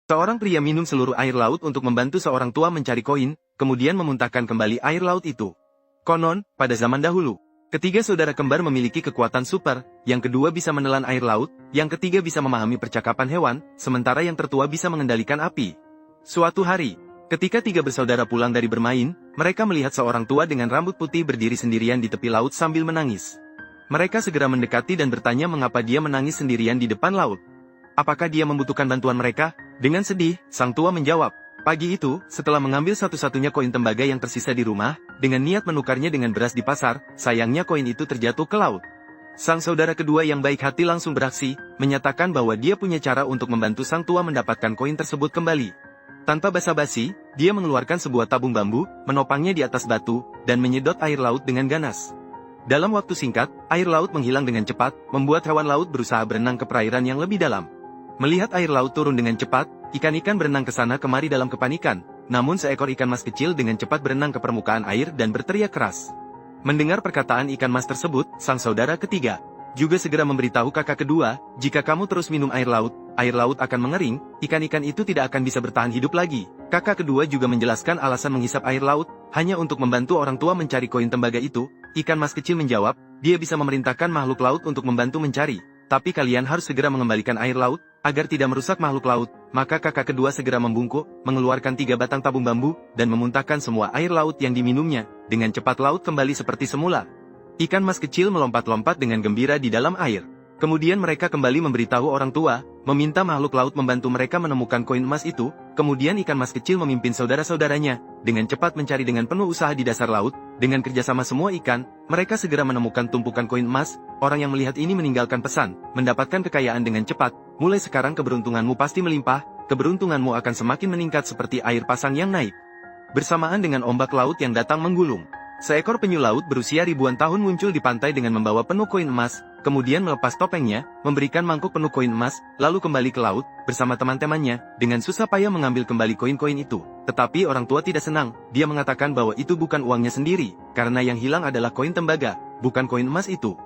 Seorang pria minum seluruh air laut untuk membantu seorang tua mencari koin, kemudian memuntahkan kembali air laut itu. Konon, pada zaman dahulu, ketiga saudara kembar memiliki kekuatan super, yang kedua bisa menelan air laut, yang ketiga bisa memahami percakapan hewan, sementara yang tertua bisa mengendalikan api. Suatu hari, ketika tiga bersaudara pulang dari bermain, mereka melihat seorang tua dengan rambut putih berdiri sendirian di tepi laut sambil menangis. Mereka segera mendekati dan bertanya mengapa dia menangis sendirian di depan laut. Apakah dia membutuhkan bantuan mereka? Dengan sedih, sang tua menjawab. Pagi itu, setelah mengambil satu-satunya koin tembaga yang tersisa di rumah, dengan niat menukarnya dengan beras di pasar, sayangnya koin itu terjatuh ke laut. Sang saudara kedua yang baik hati langsung beraksi, menyatakan bahwa dia punya cara untuk membantu sang tua mendapatkan koin tersebut kembali. Tanpa basa-basi, dia mengeluarkan sebuah tabung bambu, menopangnya di atas batu, dan menyedot air laut dengan ganas. Dalam waktu singkat, air laut menghilang dengan cepat, membuat hewan laut berusaha berenang ke perairan yang lebih dalam. Melihat air laut turun dengan cepat, ikan-ikan berenang ke sana kemari dalam kepanikan, namun seekor ikan mas kecil dengan cepat berenang ke permukaan air dan berteriak keras. Mendengar perkataan ikan mas tersebut, sang saudara ketiga juga segera memberitahu kakak kedua, jika kamu terus minum air laut akan mengering, ikan-ikan itu tidak akan bisa bertahan hidup lagi. Kakak kedua juga menjelaskan alasan menghisap air laut, hanya untuk membantu orang tua mencari koin tembaga itu. Ikan mas kecil menjawab, dia bisa memerintahkan makhluk laut untuk membantu mencari, tapi kalian harus segera mengembalikan air laut, agar tidak merusak makhluk laut. Maka kakak kedua segera membungkuk, mengeluarkan 3 batang tabung bambu, dan memuntahkan semua air laut yang diminumnya. Dengan cepat laut kembali seperti semula. Ikan mas kecil melompat-lompat dengan gembira di dalam air. Kemudian mereka kembali memberitahu orang tua, meminta makhluk laut membantu mereka menemukan koin emas itu. Kemudian ikan mas kecil memimpin saudara-saudaranya, dengan cepat mencari dengan penuh usaha di dasar laut. Dengan kerjasama semua ikan, mereka segera menemukan tumpukan koin emas. Orang yang melihat ini meninggalkan pesan, mendapatkan kekayaan dengan cepat. Mulai sekarang keberuntunganmu pasti melimpah, keberuntunganmu akan semakin meningkat seperti air pasang yang naik. Bersamaan dengan ombak laut yang datang menggulung, seekor penyu laut berusia ribuan tahun muncul di pantai dengan membawa penuh koin emas, kemudian melepas topengnya, memberikan mangkuk penuh koin emas, lalu kembali ke laut, bersama teman-temannya, dengan susah payah mengambil kembali koin-koin itu. Tetapi orang tua tidak senang, dia mengatakan bahwa itu bukan uangnya sendiri, karena yang hilang adalah koin tembaga, bukan koin emas itu.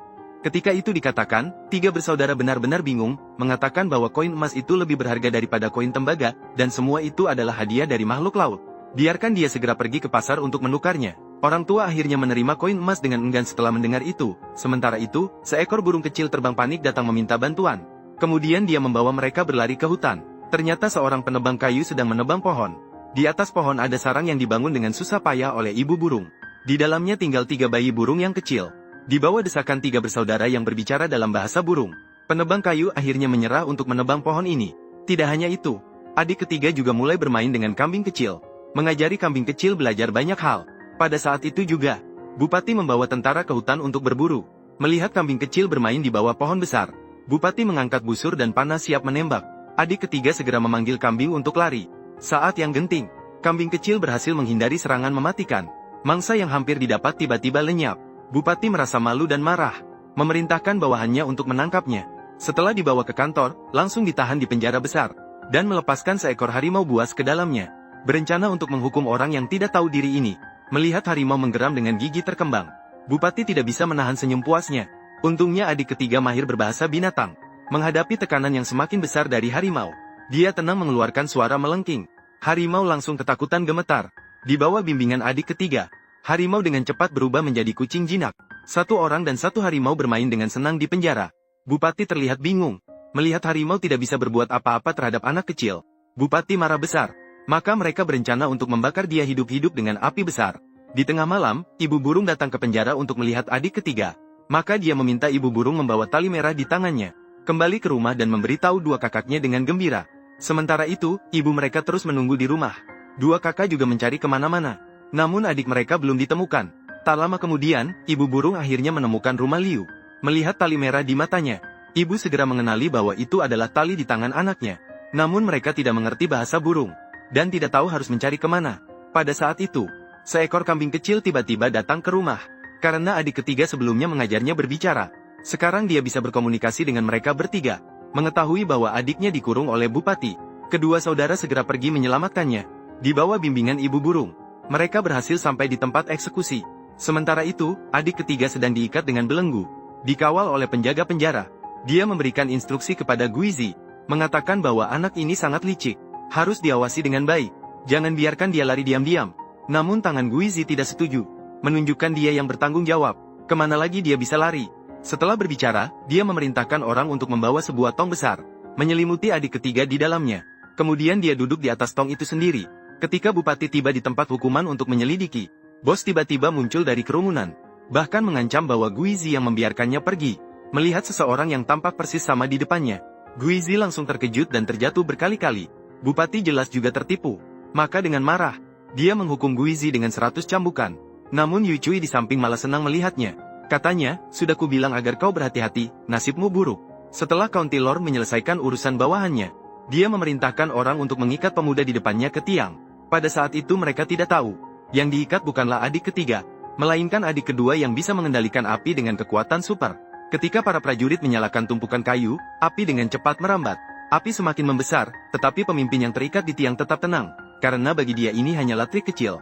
Ketika itu dikatakan, tiga bersaudara benar-benar bingung, mengatakan bahwa koin emas itu lebih berharga daripada koin tembaga, dan semua itu adalah hadiah dari makhluk laut. Biarkan dia segera pergi ke pasar untuk menukarnya. Orang tua akhirnya menerima koin emas dengan enggan setelah mendengar itu. Sementara itu, seekor burung kecil terbang panik datang meminta bantuan. Kemudian dia membawa mereka berlari ke hutan. Ternyata seorang penebang kayu sedang menebang pohon. Di atas pohon ada sarang yang dibangun dengan susah payah oleh ibu burung. Di dalamnya tinggal 3 bayi burung yang kecil. Di bawah desakan 3 bersaudara yang berbicara dalam bahasa burung, penebang kayu akhirnya menyerah untuk menebang pohon ini. Tidak hanya itu, adik ketiga juga mulai bermain dengan kambing kecil, mengajari kambing kecil belajar banyak hal. Pada saat itu juga, Bupati membawa tentara ke hutan untuk berburu. Melihat kambing kecil bermain di bawah pohon besar, Bupati mengangkat busur dan panah siap menembak. Adik ketiga segera memanggil kambing untuk lari. Saat yang genting, kambing kecil berhasil menghindari serangan mematikan. Mangsa yang hampir didapat tiba-tiba lenyap. Bupati merasa malu dan marah, memerintahkan bawahannya untuk menangkapnya. Setelah dibawa ke kantor, langsung ditahan di penjara besar, dan melepaskan seekor harimau buas ke dalamnya. Berencana untuk menghukum orang yang tidak tahu diri ini. Melihat harimau menggeram dengan gigi terkembang, Bupati tidak bisa menahan senyum puasnya. Untungnya adik ketiga mahir berbahasa binatang. Menghadapi tekanan yang semakin besar dari harimau, dia tenang mengeluarkan suara melengking. Harimau langsung ketakutan gemetar. Di bawah bimbingan adik ketiga, harimau dengan cepat berubah menjadi kucing jinak. 1 orang dan 1 harimau bermain dengan senang di penjara. Bupati terlihat bingung. Melihat harimau tidak bisa berbuat apa-apa terhadap anak kecil, Bupati marah besar. Maka mereka berencana untuk membakar dia hidup-hidup dengan api besar. Di tengah malam, ibu burung datang ke penjara untuk melihat adik ketiga. Maka dia meminta ibu burung membawa tali merah di tangannya, kembali ke rumah dan memberitahu 2 kakaknya dengan gembira. Sementara itu, ibu mereka terus menunggu di rumah. 2 kakak juga mencari kemana-mana. Namun adik mereka belum ditemukan. Tak lama kemudian, ibu burung akhirnya menemukan rumah Liu. Melihat tali merah di matanya, ibu segera mengenali bahwa itu adalah tali di tangan anaknya. Namun mereka tidak mengerti bahasa burung, dan tidak tahu harus mencari kemana. Pada saat itu, seekor kambing kecil tiba-tiba datang ke rumah. Karena adik ketiga sebelumnya mengajarnya berbicara, sekarang dia bisa berkomunikasi dengan mereka bertiga. Mengetahui bahwa adiknya dikurung oleh Bupati, kedua saudara segera pergi menyelamatkannya. Di bawah bimbingan ibu burung, mereka berhasil sampai di tempat eksekusi. Sementara itu, adik ketiga sedang diikat dengan belenggu, dikawal oleh penjaga penjara. Dia memberikan instruksi kepada Guizi, mengatakan bahwa anak ini sangat licik, Harus diawasi dengan baik. Jangan biarkan dia lari diam-diam. Namun tangan Guizi tidak setuju. Menunjukkan dia yang bertanggung jawab. Kemana lagi dia bisa lari? Setelah berbicara, dia memerintahkan orang untuk membawa sebuah tong besar, menyelimuti adik ketiga di dalamnya. Kemudian dia duduk di atas tong itu sendiri. Ketika Bupati tiba di tempat hukuman untuk menyelidiki, bos tiba-tiba muncul dari kerumunan. Bahkan mengancam bahwa Guizi yang membiarkannya pergi. Melihat seseorang yang tampak persis sama di depannya, Guizi langsung terkejut dan terjatuh berkali-kali. Bupati jelas juga tertipu. Maka dengan marah, dia menghukum Guizi dengan 100 cambukan. Namun Yu Cui di samping malah senang melihatnya. Katanya, sudah kubilang agar kau berhati-hati, nasibmu buruk. Setelah County Lord menyelesaikan urusan bawahannya, dia memerintahkan orang untuk mengikat pemuda di depannya ke tiang. Pada saat itu mereka tidak tahu, yang diikat bukanlah adik ketiga, melainkan adik kedua yang bisa mengendalikan api dengan kekuatan super. Ketika para prajurit menyalakan tumpukan kayu, api dengan cepat merambat. Api semakin membesar, tetapi pemimpin yang terikat di tiang tetap tenang, karena bagi dia ini hanyalah trik kecil.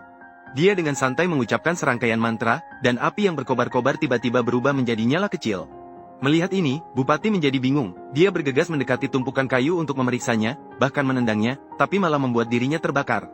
Dia dengan santai mengucapkan serangkaian mantra, dan api yang berkobar-kobar tiba-tiba berubah menjadi nyala kecil. Melihat ini, Bupati menjadi bingung. Dia bergegas mendekati tumpukan kayu untuk memeriksanya, bahkan menendangnya, tapi malah membuat dirinya terbakar.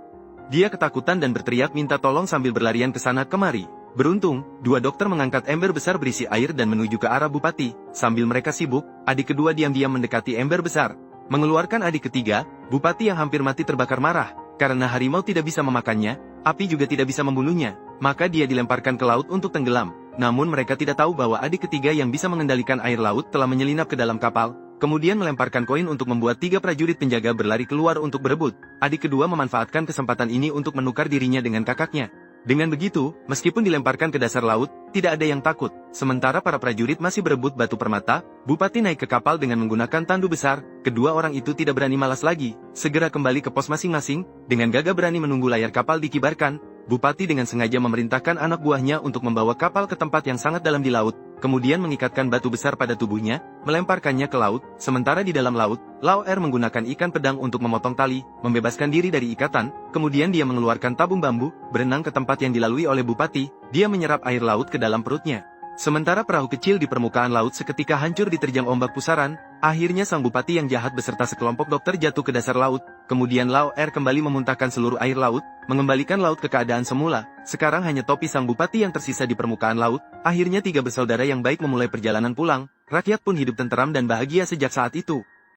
Dia ketakutan dan berteriak minta tolong sambil berlarian ke sana kemari. Beruntung, dua dokter mengangkat ember besar berisi air dan menuju ke arah Bupati. Sambil mereka sibuk, adik kedua diam-diam mendekati ember besar. Mengeluarkan adik ketiga, Bupati yang hampir mati terbakar marah. Karena harimau tidak bisa memakannya, api juga tidak bisa membunuhnya, maka dia dilemparkan ke laut untuk tenggelam. Namun mereka tidak tahu bahwa adik ketiga yang bisa mengendalikan air laut telah menyelinap ke dalam kapal, kemudian melemparkan koin untuk membuat 3 prajurit penjaga berlari keluar untuk berebut. Adik kedua memanfaatkan kesempatan ini untuk menukar dirinya dengan kakaknya. Dengan begitu, meskipun dilemparkan ke dasar laut, tidak ada yang takut. Sementara para prajurit masih berebut batu permata, Bupati naik ke kapal dengan menggunakan tandu besar. Kedua orang itu tidak berani malas lagi, segera kembali ke pos masing-masing, dengan gagah berani menunggu layar kapal dikibarkan. Bupati dengan sengaja memerintahkan anak buahnya untuk membawa kapal ke tempat yang sangat dalam di laut, kemudian mengikatkan batu besar pada tubuhnya, melemparkannya ke laut. Sementara di dalam laut, Lao Er menggunakan ikan pedang untuk memotong tali, membebaskan diri dari ikatan, kemudian dia mengeluarkan tabung bambu, berenang ke tempat yang dilalui oleh Bupati. Dia menyerap air laut ke dalam perutnya. Sementara perahu kecil di permukaan laut seketika hancur diterjang ombak pusaran. Akhirnya sang Bupati yang jahat beserta sekelompok dokter jatuh ke dasar laut. Kemudian Lao Er kembali memuntahkan seluruh air laut, mengembalikan laut ke keadaan semula. Sekarang hanya topi sang Bupati yang tersisa di permukaan laut. Akhirnya 3 bersaudara yang baik memulai perjalanan pulang. Rakyat pun hidup tenteram dan bahagia sejak saat itu.